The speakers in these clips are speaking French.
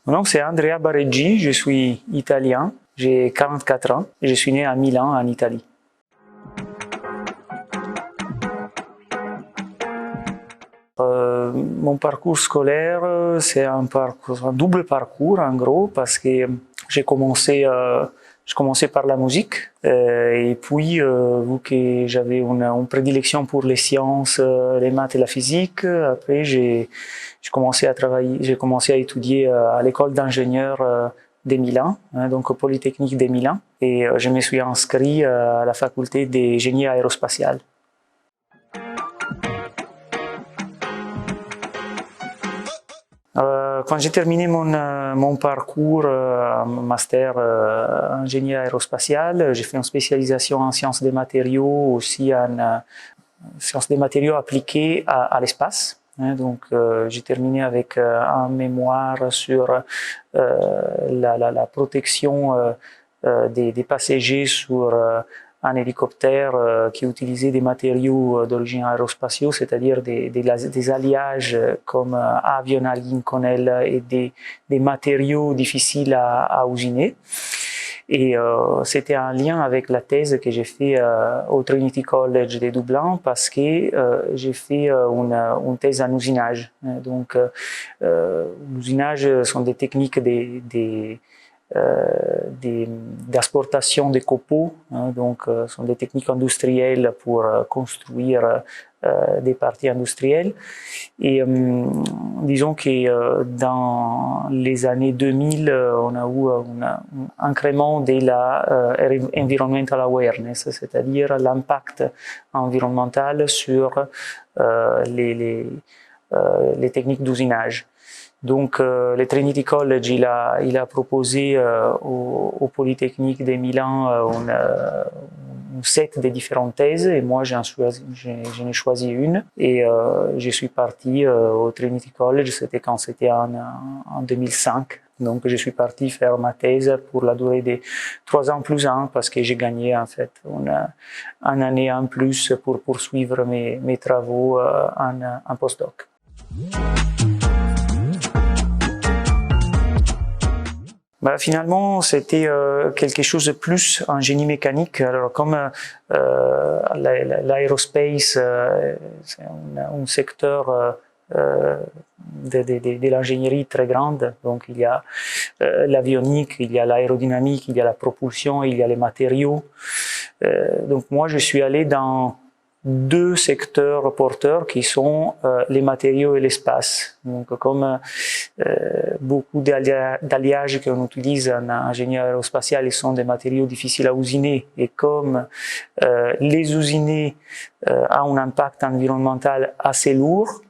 Mon nom c'est Andrea Bareggi, je suis italien, j'ai 44 ans et je suis né à Milan, en Italie. Mon parcours scolaire, c'est un double parcours en gros, parce que j'ai commencé par la musique, et puis vu que j'avais une prédilection pour les sciences, les maths et la physique, après j'ai commencé à étudier à l'école d'ingénieurs de Milan, donc au Polytechnique de Milan, et je me suis inscrit à la faculté de génie aérospatial. Quand j'ai terminé mon parcours master en génie aérospatial, j'ai fait une spécialisation en sciences des matériaux, aussi en sciences des matériaux appliquées à l'espace. Donc j'ai terminé avec un mémoire sur la protection des passagers sur un hélicoptère qui utilisait des matériaux d'origine aérospatiale, c'est-à-dire des alliages comme Aviona, Lincoln et des matériaux difficiles à usiner. Et c'était en lien avec la thèse que j'ai fait au Trinity College de Dublin, parce que j'ai fait une thèse en usinage. Donc l'usinage sont des techniques d'exportation des copeaux, donc sont des techniques industrielles pour construire des parties industrielles. Et disons que dans les années 2000, on a eu un incrément de la environmental awareness, c'est-à-dire l'impact environnemental sur les techniques d'usinage. Donc, le Trinity College, il a proposé au Polytechnique de Milan un set de différentes thèses, et moi j'en ai choisi une, et je suis parti au Trinity College, c'était en 2005. Donc je suis parti faire ma thèse pour la durée de 3 ans plus 1, parce que j'ai gagné en fait une année en plus pour poursuivre mes travaux en postdoc. Finalement, c'était quelque chose de plus en génie mécanique. Alors, comme l'aérospace, c'est un secteur de l'ingénierie très grande, donc il y a l'avionique, il y a l'aérodynamique, il y a la propulsion, il y a les matériaux. Donc moi, je suis allé dans 2 secteurs porteurs qui sont les matériaux et l'espace. Donc, comme beaucoup d'alliages qu'on utilise en ingénierie aérospatiale, ils sont des matériaux difficiles à usiner, et comme les usiner a un impact environnemental assez lourd,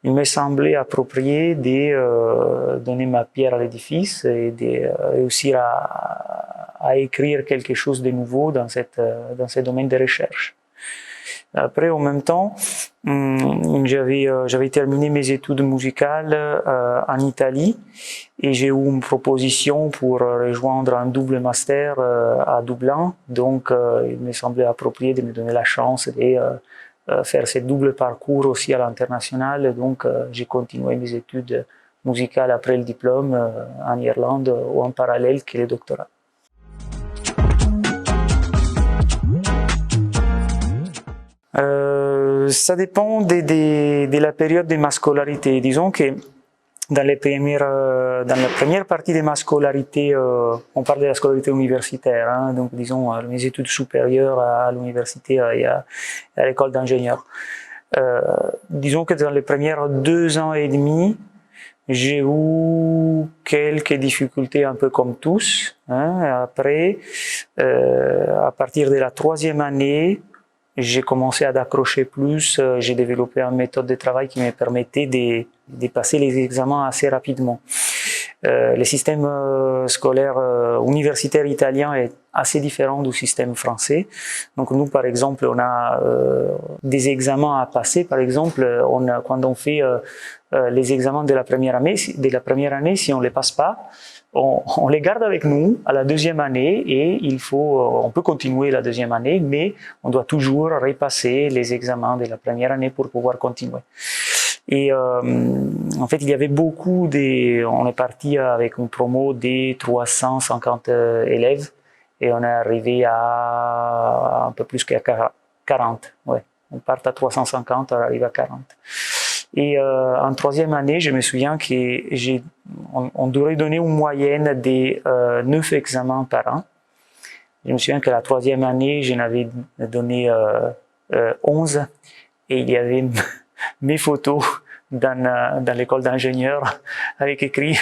il me semblait approprié de donner ma pierre à l'édifice et de réussir à écrire quelque chose de nouveau dans ce domaine de recherche. Après, en même temps, j'avais terminé mes études musicales en Italie, et j'ai eu une proposition pour rejoindre un double master à Dublin. Donc, il me semblait approprié de me donner la chance de faire ce double parcours aussi à l'international. Donc, j'ai continué mes études musicales après le diplôme en Irlande, ou en parallèle que le doctorat. Ça dépend de la période de ma scolarité. Disons que dans la première partie de ma scolarité, on parle de la scolarité universitaire, donc disons mes études supérieures à l'université et à l'école d'ingénieur. Disons que dans les premières 2 ans et demi, j'ai eu quelques difficultés un peu comme tous. Après, à partir de la 3e année, j'ai commencé à accrocher plus, j'ai développé une méthode de travail qui me permettait de passer les examens assez rapidement. Le système scolaire universitaire italien est assez différent du système français. Donc nous, par exemple, on a des examens à passer. Par exemple, quand on fait les examens de la première année, si on ne les passe pas, on les garde avec nous à la 2e année, et on peut continuer la 2e année, mais on doit toujours repasser les examens de la première année pour pouvoir continuer. Et en fait, il y avait beaucoup on est parti avec une promo des 350 élèves et on est arrivé à un peu plus qu'à 40. Ouais. On part à 350, on arrive à 40. Et en troisième année, je me souviens qu'on devrait donner une moyenne de 9 examens par an. Je me souviens que la troisième année, j'en avais donné 11 et il y avait mes photos dans l'école d'ingénieurs avec écrit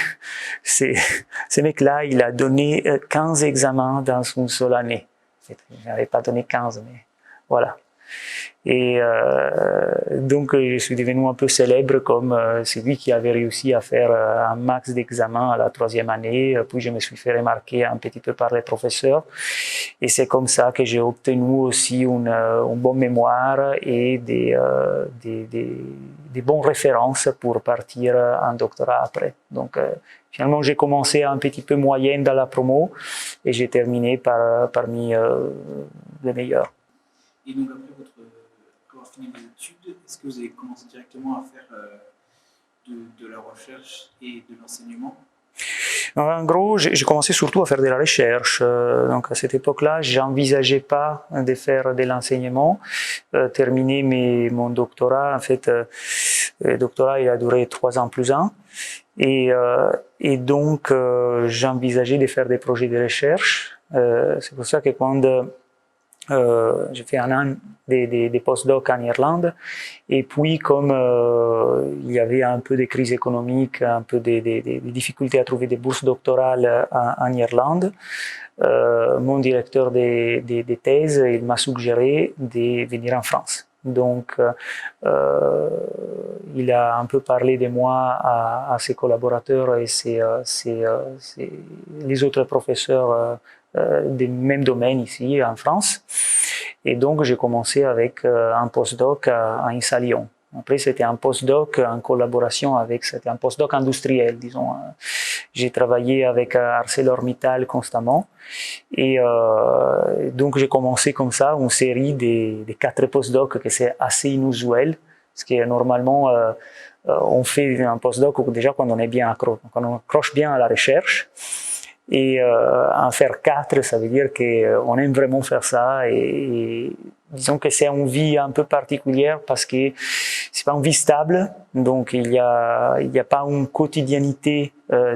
ce mec-là, il a donné 15 examens dans une seule année. Il n'avait pas donné 15, mais voilà. Et donc je suis devenu un peu célèbre comme celui qui avait réussi à faire un max d'examens à la troisième année. Puis je me suis fait remarquer un petit peu par les professeurs. Et c'est comme ça que j'ai obtenu aussi une bonne mémoire et des bonnes références pour partir en doctorat après. Donc finalement j'ai commencé un petit peu moyenne dans la promo et j'ai terminé parmi les meilleurs. Et donc après avoir fini vos études, est-ce que vous avez commencé directement à faire de la recherche et de l'enseignement? En gros, j'ai commencé surtout à faire de la recherche. Donc à cette époque-là, j'envisageais pas de faire de l'enseignement. Terminer mon doctorat, en fait, le doctorat il a duré 3 ans plus 1. Et donc j'envisageais de faire des projets de recherche. C'est pour ça que quand j'ai fait un an des post-doc en Irlande et puis comme il y avait un peu de crise économique, un peu des difficultés à trouver des bourses doctorales en Irlande, mon directeur des thèses il m'a suggéré de venir en France. Donc il a un peu parlé de moi à ses collaborateurs et les autres professeurs des mêmes domaines ici en France. Et donc j'ai commencé avec un postdoc à INSA Lyon. Après c'était un postdoc en collaboration c'était un postdoc industriel, disons. J'ai travaillé avec ArcelorMittal constamment. Et donc j'ai commencé comme ça une série des 4 postdocs que c'est assez inusuel, parce que normalement on fait un postdoc déjà quand on est bien quand on accroche bien à la recherche. Et en faire 4, ça veut dire qu'on aime vraiment faire ça et disons que c'est une vie un peu particulière parce que c'est pas une vie stable, donc il y a pas une quotidiennité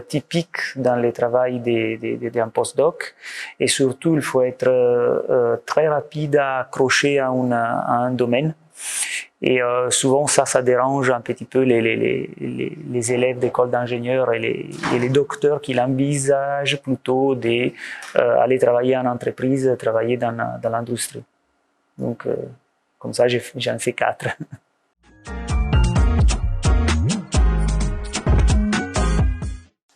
typique dans le travail d'un postdoc et surtout il faut être très rapide à accrocher à un domaine. Et souvent ça dérange un petit peu les élèves d'école d'ingénieurs et les docteurs qui l'envisagent plutôt d'aller travailler en entreprise, travailler dans l'industrie. Donc comme ça j'en fais 4.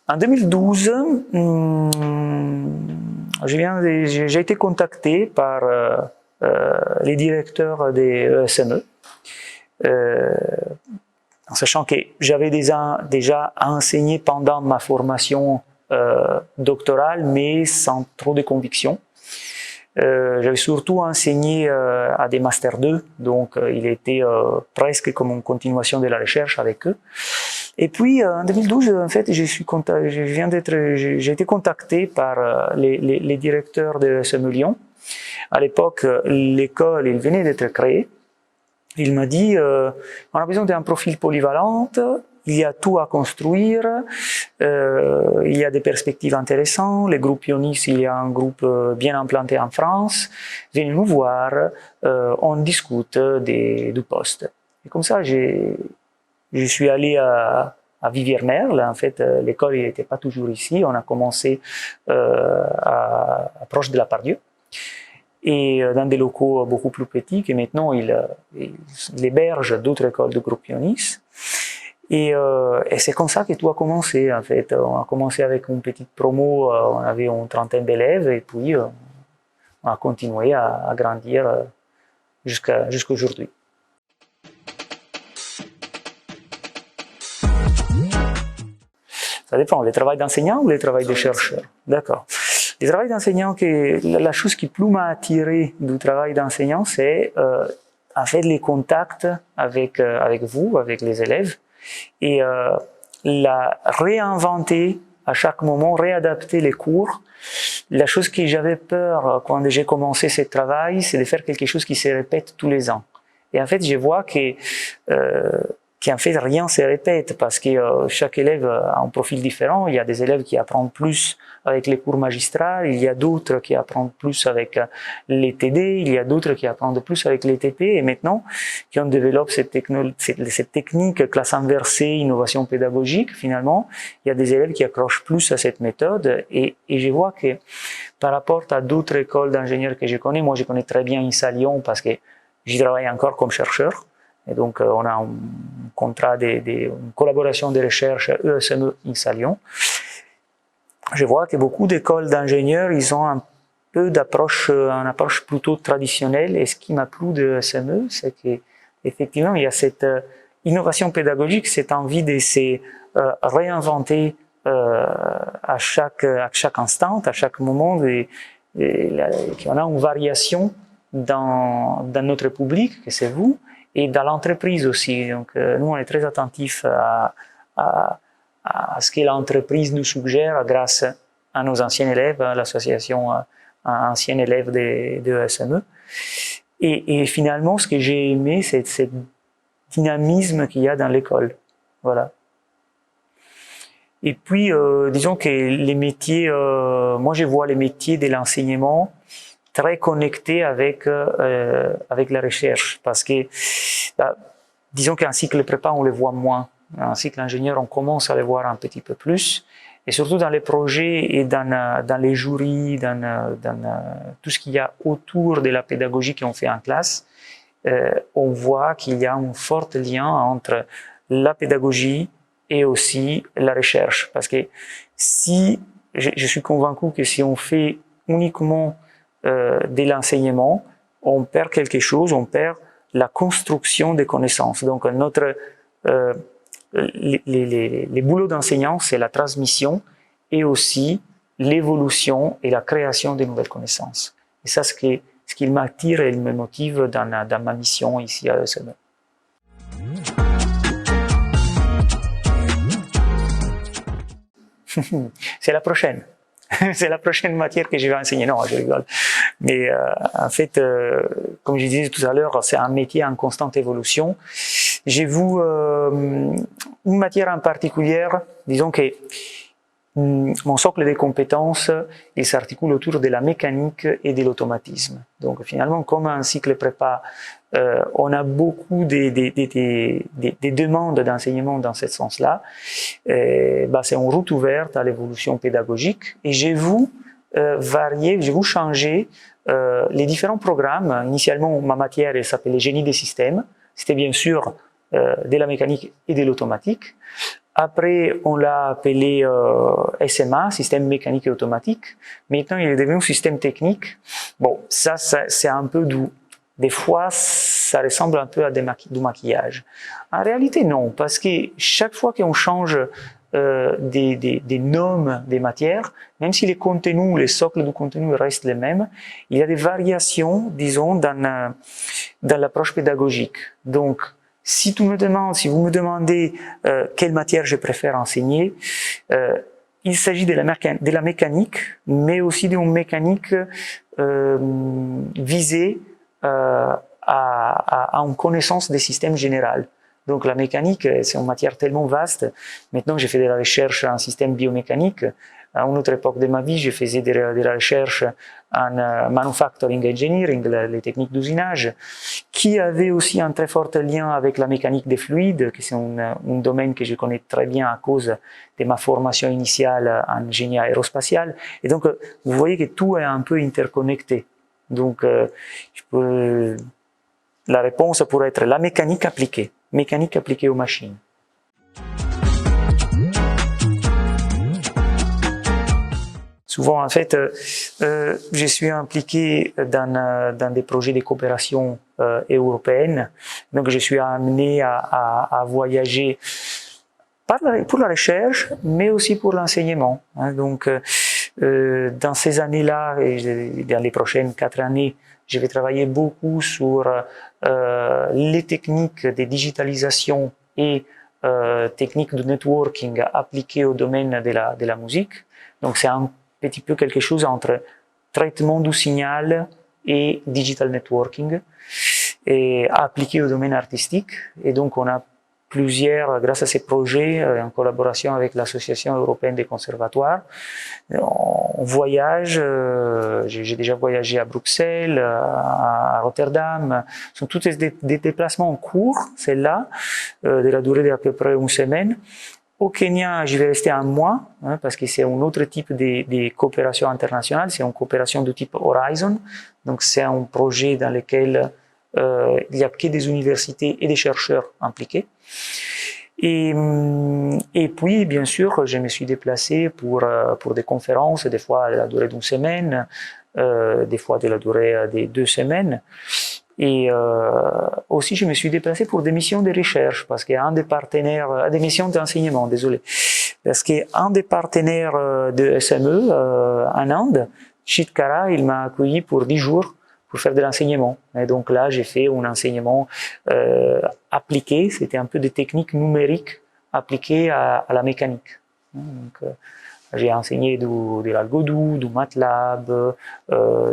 En 2012, j'ai été contacté par les directeurs des ESME. En sachant que j'avais déjà enseigné pendant ma formation doctorale, mais sans trop de conviction. J'avais surtout enseigné à des Master 2, donc il était presque comme une continuation de la recherche avec eux. Et puis en 2012, en fait, j'ai été contacté par les directeurs de ESME Lyon. À l'époque, l'école venait d'être créée. Il m'a dit on a besoin d'un profil polyvalent, il y a tout à construire, il y a des perspectives intéressantes, les groupes Ionis, il y a un groupe bien implanté en France, venez nous voir, on discute du poste. Et comme ça, je suis allé à Viviers-Merle, en fait l'école n'était pas toujours ici, on a commencé proche de la Pardieu. Et dans des locaux beaucoup plus petits, que maintenant il héberge d'autres écoles de groupe Ionis. Et c'est comme ça que tout a commencé, en fait. On a commencé avec une petite promo, on avait une trentaine d'élèves, et puis on a continué à grandir jusqu'à aujourd'hui. Ça dépend, le travail d'enseignant ou le travail de chercheur? D'accord. Le travail d'enseignant, la chose qui plus m'a attiré du travail d'enseignant, c'est à faire les contacts avec vous, avec les élèves, et la réinventer à chaque moment, réadapter les cours. La chose que j'avais peur quand j'ai commencé ce travail, c'est de faire quelque chose qui se répète tous les ans. Et en fait, je vois qu'en fait, rien se répète parce que chaque élève a un profil différent. Il y a des élèves qui apprennent plus avec les cours magistraux, il y a d'autres qui apprennent plus avec les TD, il y a d'autres qui apprennent plus avec les TP. Et maintenant, qu'on développe cette technique classe inversée, innovation pédagogique, finalement, il y a des élèves qui accrochent plus à cette méthode. Et je vois que par rapport à d'autres écoles d'ingénieurs que je connais, moi je connais très bien INSA Lyon parce que j'y travaille encore comme chercheur. Et donc, on a un contrat une collaboration de recherche ESME INSA Lyon. Je vois que beaucoup d'écoles d'ingénieurs, ils ont un peu une approche plutôt traditionnelle. Et ce qui m'a plu de ESME, c'est qu'effectivement, il y a cette innovation pédagogique, cette envie de se réinventer à chaque instant, à chaque moment, qu'on a une variation dans notre public, que c'est vous, et dans l'entreprise aussi. Donc, nous, on est très attentifs à ce que l'entreprise nous suggère grâce à nos anciens élèves, à l'association anciens élèves de ESME. Et finalement, ce que j'ai aimé, c'est ce dynamisme qu'il y a dans l'école. Voilà. Et puis, disons que les métiers, moi je vois les métiers de l'enseignement très connectés avec la recherche, parce que disons qu'un cycle prépa on le voit moins, un cycle ingénieur on commence à le voir un petit peu plus, et surtout dans les projets et dans les jurys, dans tout ce qu'il y a autour de la pédagogie qu'on fait en classe, on voit qu'il y a un fort lien entre la pédagogie et aussi la recherche, parce que si je suis convaincu que si on fait uniquement de l'enseignement, on perd quelque chose, on perd la construction des connaissances. Donc les boulots d'enseignant, c'est la transmission et aussi l'évolution et la création de nouvelles connaissances. Et ça, ce qui m'attire et me motive dans ma mission ici à ESME. C'est la prochaine. C'est la prochaine matière que je vais enseigner. Non, je rigole. Mais en fait, comme je disais tout à l'heure, c'est un métier en constante évolution. J'ai vu une matière en particulier, disons que mon socle de compétences, il s'articule autour de la mécanique et de l'automatisme. Donc finalement, comme un cycle prépa, on a beaucoup de demandes d'enseignement dans ce sens-là. C'est une route ouverte à l'évolution pédagogique. Et j'ai voulu varier, j'ai voulu changer les différents programmes. Initialement, ma matière s'appelait Génie des systèmes. C'était bien sûr de la mécanique et de l'automatique. Après, on l'a appelé SMA, système mécanique et automatique. Maintenant, il est devenu système technique. Bon, ça c'est un peu doux. Des fois, ça ressemble un peu à du maquillage. En réalité, non, parce que chaque fois qu'on change des noms des matières, même si les contenus, les socles du contenu restent les mêmes, il y a des variations, disons, dans l'approche pédagogique. Donc, si vous me demandez quelle matière je préfère enseigner, il s'agit de la mécanique, mais aussi d'une mécanique visée à une connaissance des systèmes généraux. Donc la mécanique, c'est une matière tellement vaste. Maintenant, j'ai fait de la recherche en système biomécanique. À une autre époque de ma vie, je faisais de la recherche en manufacturing engineering, les techniques d'usinage, qui avait aussi un très fort lien avec la mécanique des fluides, qui c'est un domaine que je connais très bien à cause de ma formation initiale en génie aérospatial. Et donc, vous voyez que tout est un peu interconnecté. Donc, la réponse pourrait être la mécanique appliquée aux machines. Souvent, en fait, je suis impliqué dans des projets de coopération européenne. Donc, je suis amené à voyager pour la recherche, mais aussi pour l'enseignement. Donc, dans ces années-là et dans les prochaines 4 années, je vais travailler beaucoup sur les techniques de digitalisation et techniques de networking appliquées au domaine de la musique. Donc c'est un petit peu quelque chose entre traitement du signal et digital networking, et appliqué au domaine artistique. Et donc on a plusieurs, grâce à ces projets, en collaboration avec l'Association européenne des conservatoires, on voyage, j'ai déjà voyagé à Bruxelles, à Rotterdam, ce sont tous des déplacements en cours, celle-là, de la durée d'à peu près une semaine. Au Kenya, j'y vais rester un mois, parce que c'est un autre type de coopération internationale, c'est une coopération de type Horizon, donc c'est un projet dans lequel il n'y a que des universités et des chercheurs impliqués. Et puis, bien sûr, je me suis déplacé pour des conférences, des fois de la durée d'une semaine, des fois de la durée de 2 semaines. Et aussi, je me suis déplacé pour des missions de recherche, parce qu'un des partenaires, des missions d'enseignement, désolé, parce qu'un des partenaires de SME en Inde, Chitkara, il m'a accueilli pour 10 jours pour faire de l'enseignement. Et donc là, j'ai fait un enseignement appliqué, c'était un peu des techniques numériques appliquées à la mécanique. Donc, j'ai enseigné de l'Algodoo, du MATLAB,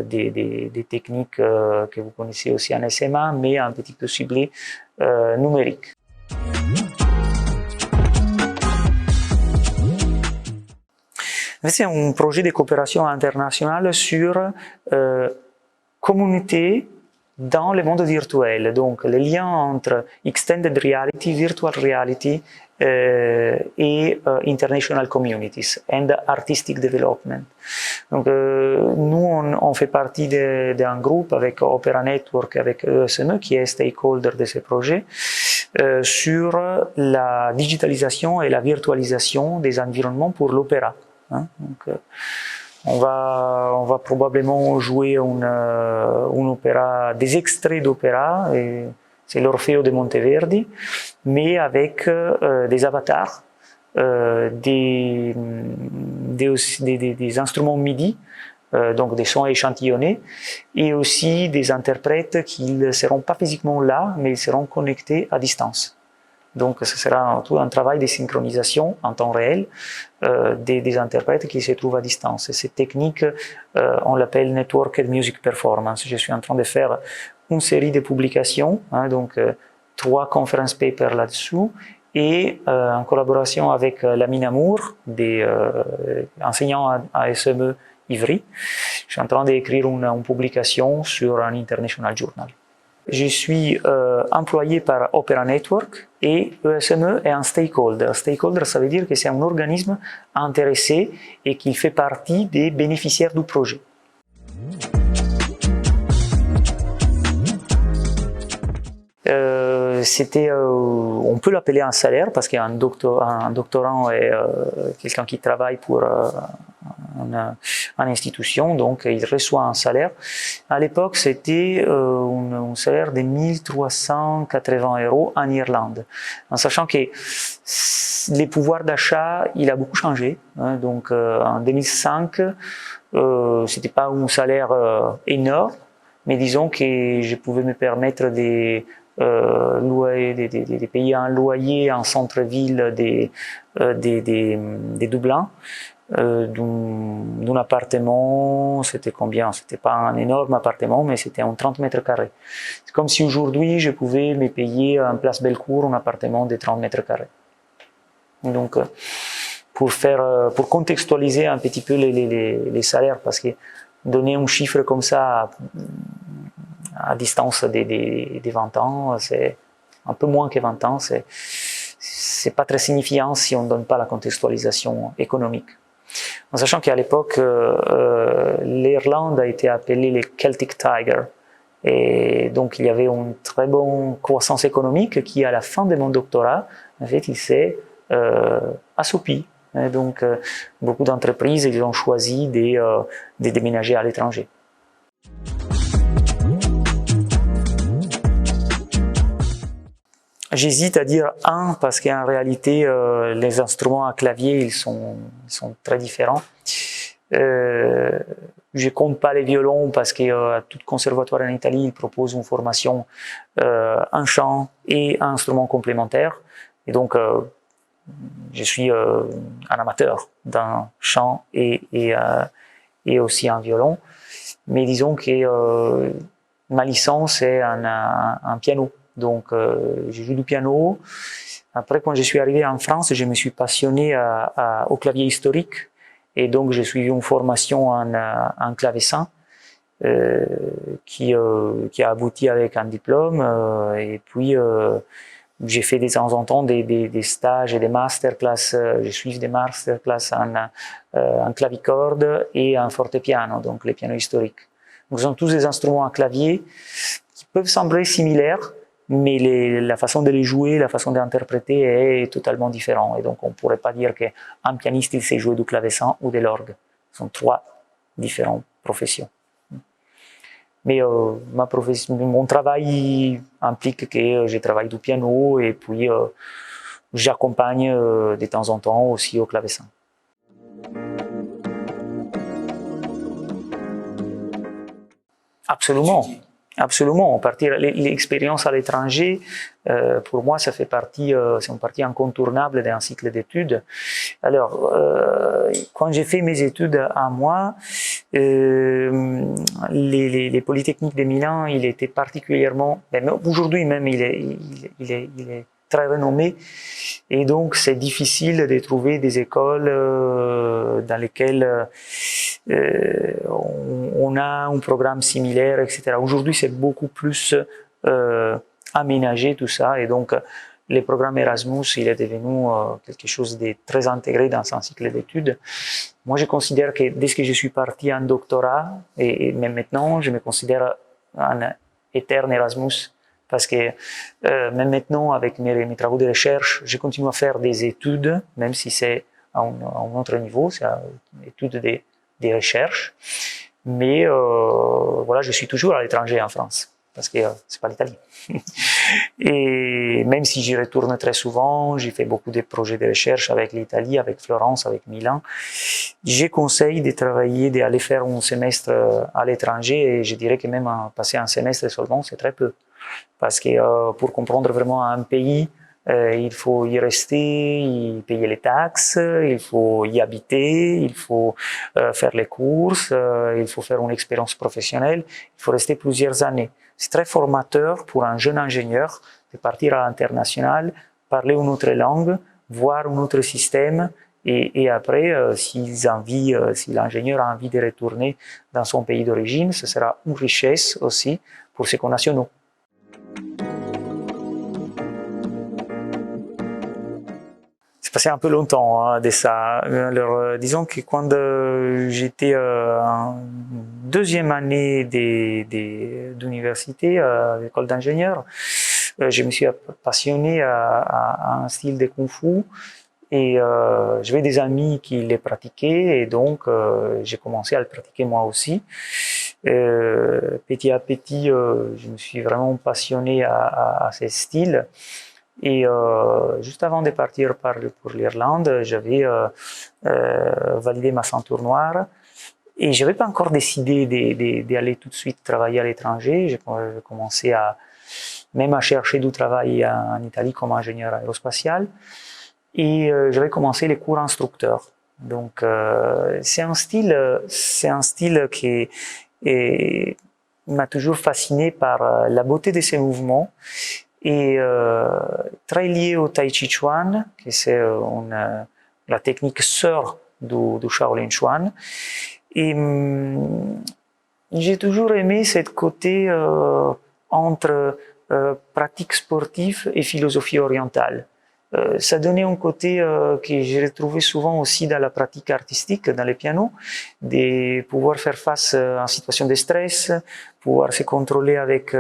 des techniques que vous connaissez aussi en SMA, mais un petit peu ciblées numériques. C'est un projet de coopération internationale sur communauté dans le monde virtuel, donc les liens entre extended reality, virtual reality et international communities and artistic development. Donc nous on fait partie d'un groupe avec Opera Network, avec ESME qui est stakeholder de ce projet, sur la digitalisation et la virtualisation des environnements pour l'opéra. Donc, on va probablement jouer un opéra, des extraits d'opéra, c'est l'Orfeo de Monteverdi, mais avec des avatars, des instruments MIDI, donc des sons échantillonnés, et aussi des interprètes qui ne seront pas physiquement là, mais ils seront connectés à distance. Donc ce sera tout un travail de synchronisation en temps réel des interprètes qui se trouvent à distance. Et cette technique, on l'appelle Networked Music Performance. Je suis en train de faire une série de publications, donc 3 conference papers là-dessous, et en collaboration avec Lamine Amour, des enseignants à SME Ivry, je suis en train d'écrire une publication sur un international journal. Je suis employé par Opera Network et ESME est un stakeholder. Stakeholder, ça veut dire que c'est un organisme intéressé et qui fait partie des bénéficiaires du projet. On peut l'appeler un salaire parce qu'un doctorant est quelqu'un qui travaille pour une institution, donc il reçoit un salaire. À l'époque, c'était un salaire de 1380 € en Irlande, en sachant que les pouvoirs d'achat, il a beaucoup changé. Donc en 2005, c'était pas un salaire énorme, mais disons que je pouvais me permettre de payer un loyer en centre-ville de Dublin, d'un appartement. C'était combien? C'était pas un énorme appartement, mais c'était un 30 mètres carrés. C'est comme si aujourd'hui je pouvais me payer en place Bellecour un appartement de 30 mètres carrés. Donc pour contextualiser un petit peu les salaires, parce que donner un chiffre comme ça à distance des 20 ans, c'est un peu moins que 20 ans, c'est pas très signifiant si on ne donne pas la contextualisation économique. En sachant qu'à l'époque, l'Irlande a été appelée les Celtic Tiger, et donc il y avait une très bonne croissance économique qui, à la fin de mon doctorat, en fait, il s'est assoupi. Et donc beaucoup d'entreprises, ils ont choisi de déménager à l'étranger. J'hésite à dire un parce qu'en réalité, les instruments à clavier, ils sont très différents. je compte pas les violons parce que tout conservatoire en Italie il propose une formation en chant et un instrument complémentaire. Et donc je suis un amateur d'un chant et aussi un violon. Mais disons que ma licence est un piano. Donc je joue du piano. Après, quand je suis arrivé en France, je me suis passionné au clavier historique. Et donc, j'ai suivi une formation en clavecin qui a abouti avec un diplôme. Et puis, j'ai fait de temps en temps des stages et des masterclass. Je suis des masterclass en clavicorde et en fortepiano, donc les pianos historiques. Donc, ce sont tous des instruments à clavier qui peuvent sembler similaires, mais la façon de les jouer, la façon d'interpréter est totalement différente. Et donc, on ne pourrait pas dire qu'un pianiste, il sait jouer du clavecin ou de l'orgue. Ce sont trois différentes professions. Mais mon travail implique que je travaille du piano et puis j'accompagne de temps en temps aussi au clavecin. Absolument. Absolument. L'expérience à l'étranger, pour moi, ça fait partie, c'est une partie incontournable d'un cycle d'études. Alors, quand j'ai fait mes études à moi, les polytechniques de Milan, il était particulièrement, aujourd'hui même, il est très renommé. Et donc, c'est difficile de trouver des écoles dans lesquelles on a un programme similaire, etc. Aujourd'hui, c'est beaucoup plus aménagé tout ça, et donc le programme Erasmus, il est devenu quelque chose de très intégré dans un cycle d'études. Moi, je considère que dès que je suis parti en doctorat, et même maintenant, je me considère un éternel Erasmus, parce que même maintenant, avec mes travaux de recherche, je continue à faire des études, même si c'est à un autre niveau, c'est une étude des recherches. Mais voilà, je suis toujours à l'étranger en France, parce que c'est pas l'Italie. Et même si j'y retourne très souvent, j'ai fait beaucoup de projets de recherche avec l'Italie, avec Florence, avec Milan. Je conseille de travailler, d'aller faire un semestre à l'étranger, et je dirais que même passer un semestre seulement, c'est très peu. Parce que pour comprendre vraiment un pays, il faut y rester, y payer les taxes, il faut y habiter, il faut faire les courses, il faut faire une expérience professionnelle, il faut rester plusieurs années. C'est très formateur pour un jeune ingénieur de partir à l'international, parler une autre langue, voir un autre système, et après, si l'ingénieur a envie de retourner dans son pays d'origine, ce sera une richesse aussi pour ses connationaux. C'est passé un peu longtemps de ça. Alors, disons que quand j'étais en deuxième année d'université, à l'école d'ingénieur, je me suis passionné à un style de Kung Fu, et j'avais des amis qui les pratiquaient, et donc j'ai commencé à le pratiquer moi aussi. Petit à petit, je me suis vraiment passionné à ces styles. Et juste avant de partir pour l'Irlande, j'avais validé ma ceinture noire, et je n'avais pas encore décidé d'aller tout de suite travailler à l'étranger. J'ai commencé à chercher du travail en Italie comme ingénieur aérospatial, et j'avais commencé les cours instructeurs. Donc c'est un style qui m'a toujours fasciné par la beauté de ses mouvements, et très lié au Tai Chi Chuan, qui c'est la technique sœur du Shaolin Chuan. Et j'ai toujours aimé ce côté entre pratique sportive et philosophie orientale. Ça donnait un côté que j'ai retrouvé souvent aussi dans la pratique artistique, dans les pianos, de pouvoir faire face en situation de stress, pouvoir se contrôler avec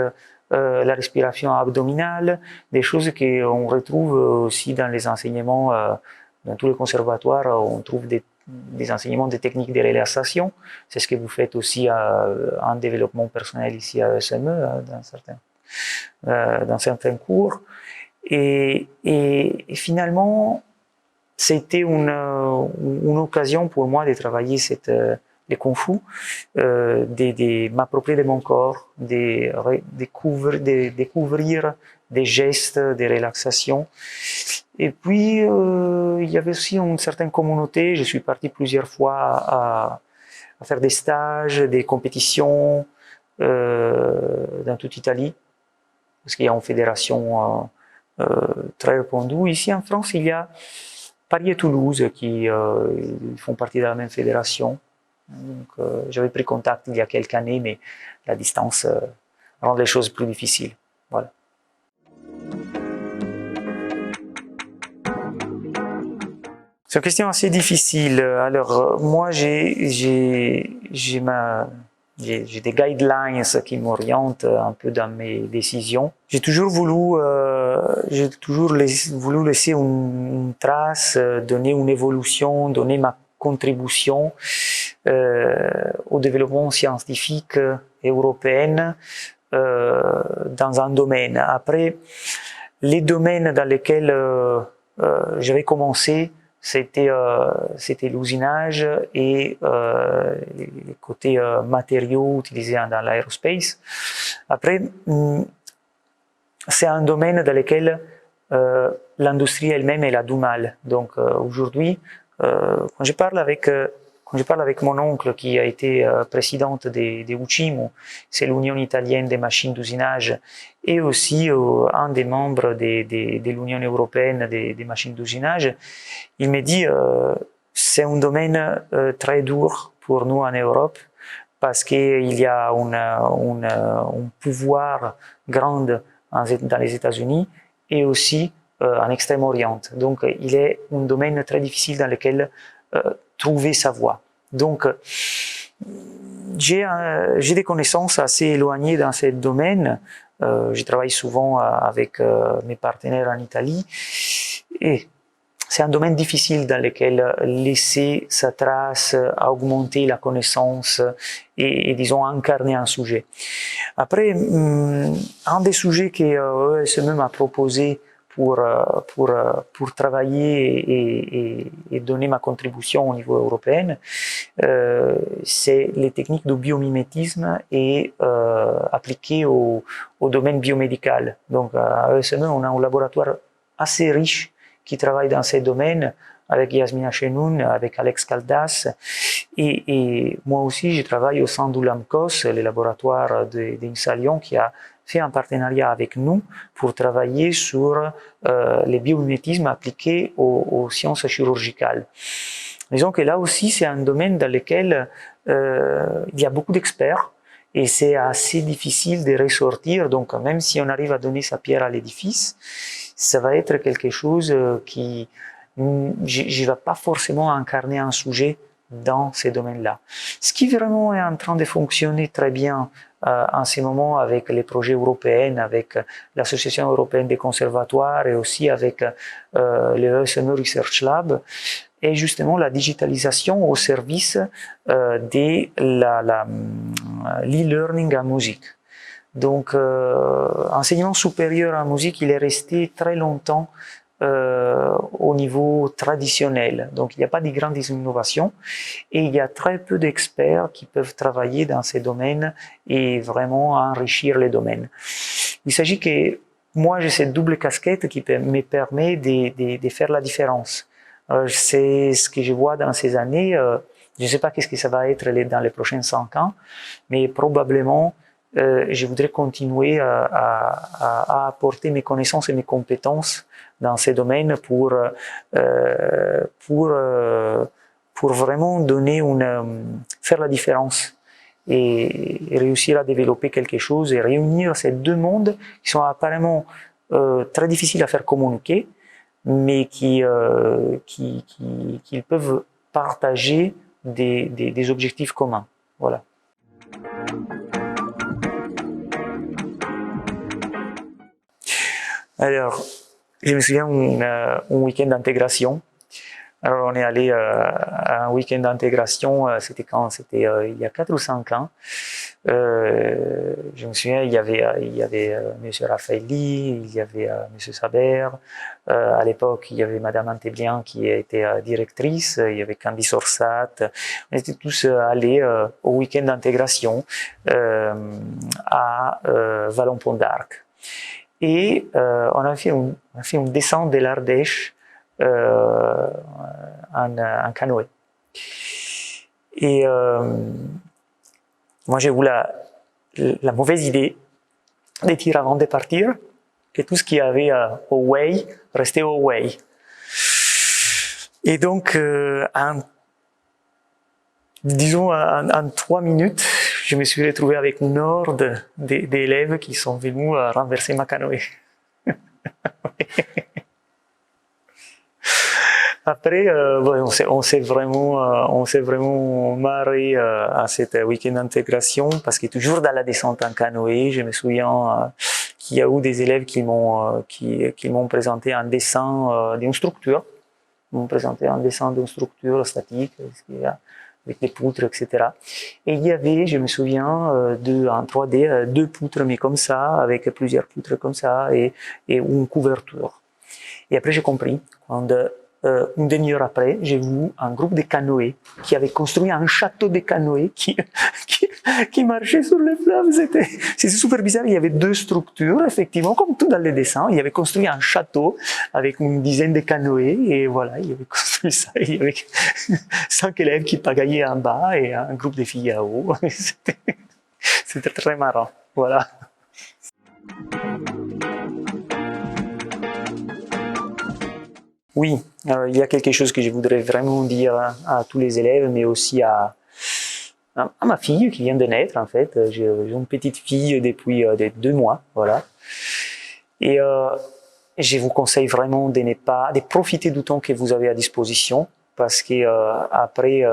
la respiration abdominale, des choses qu'on retrouve aussi dans les enseignements, dans tous les conservatoires, on trouve des enseignements de techniques de relaxation. C'est ce que vous faites aussi en développement personnel ici à ESME, dans certains cours. Et finalement, c'était une occasion pour moi de travailler les kung fu, m'approprier de mon corps, découvrir des gestes de relaxation. Et puis, il y avait aussi une certaine communauté. Je suis parti plusieurs fois à faire des stages, des compétitions dans toute l'Italie, parce qu'il y a une fédération très répandue. Ici en France, il y a Paris et Toulouse qui font partie de la même fédération. Donc, j'avais pris contact il y a quelques années, mais la distance rend les choses plus difficiles. Voilà. C'est une question assez difficile. Alors, moi, j'ai des guidelines qui m'orientent un peu dans mes décisions. J'ai toujours voulu laisser une trace, donner une évolution, donner ma contribution au développement scientifique européen dans un domaine. Après, les domaines dans lesquels j'avais commencé, c'était l'usinage et les côtés matériaux utilisés dans l'aérospace. Après, c'est un domaine dans lequel l'industrie elle-même elle a du mal. Donc aujourd'hui, quand je parle avec mon oncle qui a été présidente des UCIMU, c'est l'Union italienne des machines d'usinage, et aussi un des membres de l'Union européenne des machines d'usinage, il me dit c'est un domaine très dur pour nous en Europe parce qu'il y a un pouvoir grand dans les États-Unis et aussi en Extrême-Orient. Donc il est un domaine très difficile dans lequel trouver sa voie. Donc, j'ai des connaissances assez éloignées dans ce domaine. Je travaille souvent avec mes partenaires en Italie. Et c'est un domaine difficile dans lequel laisser sa trace, augmenter la connaissance et disons, incarner un sujet. Après, un des sujets que ESME m'a proposé pour travailler et donner ma contribution au niveau européen, c'est les techniques de biomimétisme et appliquées au domaine biomédical. Donc à ESME, on a un laboratoire assez riche qui travaille dans ces domaines avec Yasmina Chenoun, avec Alex Caldas, et moi aussi je travaille au sein du LAMCOS, le laboratoire d'Insalion qui a fait un partenariat avec nous pour travailler sur les biomimétismes appliqués aux sciences chirurgicales. Disons que là aussi, c'est un domaine dans lequel il y a beaucoup d'experts et c'est assez difficile de ressortir. Donc, même si on arrive à donner sa pierre à l'édifice, ça va être quelque chose qui ne va pas forcément incarner un sujet dans ces domaines-là. Ce qui vraiment est en train de fonctionner très bien en ce moment avec les projets européens, avec l'Association européenne des conservatoires et aussi avec le ESME Research Lab, est justement la digitalisation au service de l'e-learning en musique. Donc, enseignement supérieur en musique, il est resté très longtemps au niveau traditionnel. Donc, il n'y a pas de grandes innovations et il y a très peu d'experts qui peuvent travailler dans ces domaines et vraiment enrichir les domaines. Il s'agit que moi, j'ai cette double casquette qui me permet de faire la différence. C'est ce que je vois dans ces années. Je ne sais pas qu'est-ce que ça va être dans les prochains 5 ans, mais probablement je voudrais continuer à apporter mes connaissances et mes compétences dans ces domaines pour vraiment faire la différence et réussir à développer quelque chose et réunir ces deux mondes qui sont apparemment très difficiles à faire communiquer, mais qu'ils peuvent partager des objectifs communs. Voilà. Alors, je me souviens un week-end d'intégration Alors on est allé à un week-end d'intégration, c'était quand? C'était il y a 4 ou 5 ans. Je me souviens, il y avait Monsieur Raffaelli, il y avait Monsieur Saber. À l'époque, il y avait Madame Anteblian qui était directrice, il y avait Candice Orsat. On était tous allés au week-end d'intégration à Vallon-Pont d'Arc. Et on a fait une descente de l'Ardèche en canoë. Et moi, j'ai eu la mauvaise idée de tirer avant de partir, que tout ce qu'il y avait au way restait au way. Et donc, disons, en 3 minutes, je me suis retrouvé avec une horde d'élèves qui sont venus renverser ma canoë. Après, on s'est vraiment marré à cette week-end d'intégration parce que toujours dans la descente en canoë, je me souviens qu'il y a eu des élèves qui m'ont présenté un dessin d'une structure. Ils m'ont présenté un dessin d'une structure statique avec des poutres, etc. Et il y avait, je me souviens, en 3D, 2 poutres mais comme ça, avec plusieurs poutres comme ça et une couverture. Et après, j'ai compris quand une demi-heure après, j'ai vu un groupe de canoës qui avait construit un château de canoës qui marchait sur les flammes. C'était super bizarre. Il y avait 2 structures, effectivement, comme tout dans les dessins. Il avait construit un château avec une dizaine de canoës et voilà, il avait construit ça. Il y avait 5 élèves qui pagaillaient en bas et un groupe de filles à haut. C'était très marrant. Voilà. Oui, il y a quelque chose que je voudrais vraiment dire à tous les élèves, mais aussi à ma fille qui vient de naître en fait. J'ai une petite fille depuis 2 mois, voilà. Et je vous conseille vraiment de profiter du temps que vous avez à disposition, parce que après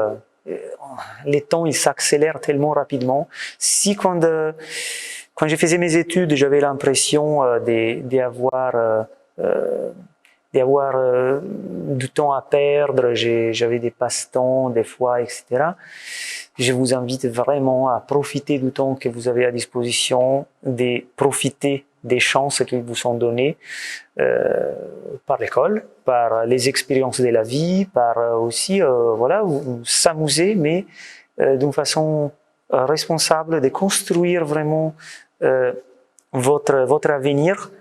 les temps ils s'accélèrent tellement rapidement. Si quand je faisais mes études, j'avais l'impression d'avoir du temps à perdre, j'avais des passe-temps des fois, etc. Je vous invite vraiment à profiter du temps que vous avez à disposition, de profiter des chances qui vous sont données par l'école, par les expériences de la vie, par aussi voilà, s'amuser, mais d'une façon responsable, de construire vraiment votre avenir.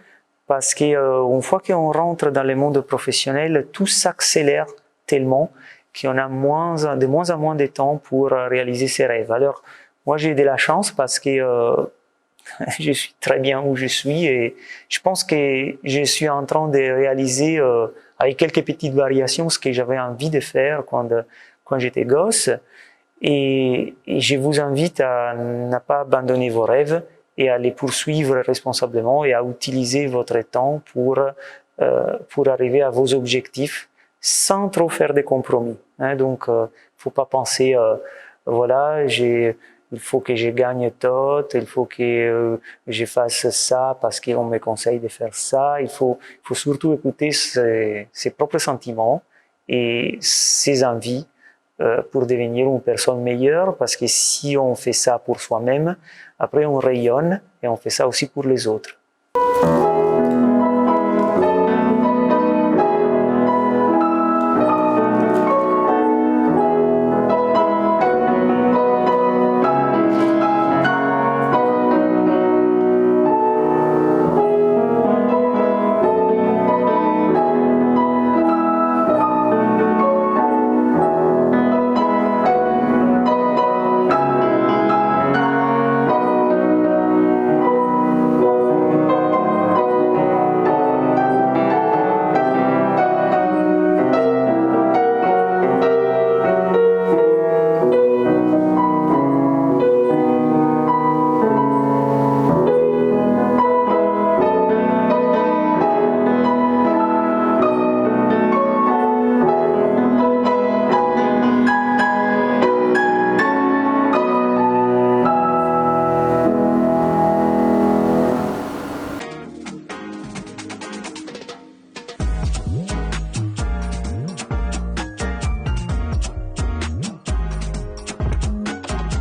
Parce qu'une fois qu'on rentre dans le monde professionnel, tout s'accélère tellement qu'on a de moins en moins de temps pour réaliser ses rêves. Alors, moi j'ai de la chance parce que je suis très bien où je suis et je pense que je suis en train de réaliser avec quelques petites variations ce que j'avais envie de faire quand j'étais gosse. Et je vous invite à ne pas abandonner vos rêves et à les poursuivre responsablement et à utiliser votre temps pour arriver à vos objectifs sans trop faire de compromis. Donc, faut pas penser, voilà, il faut que je gagne tot, il faut que je fasse ça parce qu'on me conseille de faire ça. Il faut surtout écouter ses propres sentiments et ses envies pour devenir une personne meilleure, parce que si on fait ça pour soi-même, après on rayonne et on fait ça aussi pour les autres.